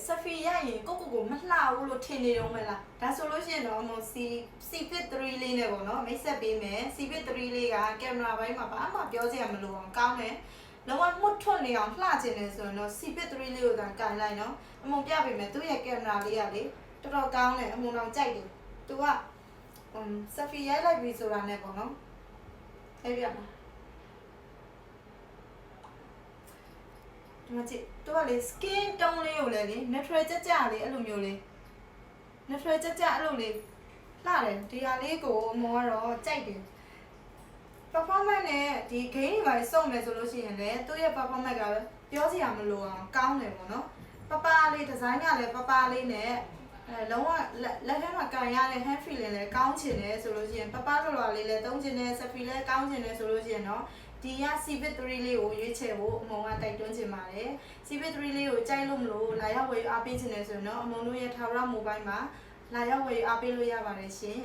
Safiya ရင်ကိုမလှဘူးလို့ထင်နေတော့မလားဒါဆိုလို့ရှိရင်တော့မို့ C-Fit 3လေးနဲ့ပေါ့နော်မိတ်ဆက်ပေးမယ် C-Fit 3လေးကကင်မရာဘိုင်းမှာဘာမှပြောစရာမလိုအောင်ကောင်းတယ်လုံးဝမှုတ်ထွတ်နေအောင်လှချင်တယ်ဆိုရင်တော့ C-Fit 3လေးကိုသာကင်လိုက်နော်အမုံပြပေးမယ်သူ့ရဲ့ကင်မရာလေးကလေတော်တော်ကောင်းတယ်အမုံတော်ကြိုက်တယ်သူကSafiya ရိုက်လိုက်ပြီဆိုတာနဲ့ပေါ့နော်အဲ့ပြမှာဒီမှာကြည့်သူကလေ skin tone လေးကိုလည်းလေ natural ကြလေးအဲ့လိုမျိုးလေး natural အဲ့လိုလေးလှတယ်ဒီဟာလေးကိုအမောကတော့ကြိုက်တယ် performance နဲ့ဒီ gain တွေပါစုံမယ်ဆိုလို့ရှိရင်လည်းသူ့ရဲ့ performance ကပြောစရာမလိုအောင်ကောင်းတယ်ပေါ့နော်ပပလေး design ကလည်းပပလေးနဲ့လုံးဝလက်ထဲမှာကန်ရတဲ့ hand feeling လည်းကောင်းချင်တယ်ဆိုလို့ရှိရင်ပပလော်လော်လေးလည်းသုံးချင်တယ် Safi လည်းကောင်းချင်တယ်ဆိုလို့ရှိရင်တော့ဒီက C-Fit 3လေးကိုရွေးချယ်ဖို့အမုံကတိုက်တွန်းချင်ပါတယ် C-Fit 3လေးကိုကြိုက်လို့မလို့လာရောက်ဝယ်အားပေးချင်တယ်ဆိုရင်တော့အမုံတို့ရဲ့ Thaura Mobile မှာလာရောက်ဝယ်အားပေးလို့ရပါတယ်ရှင်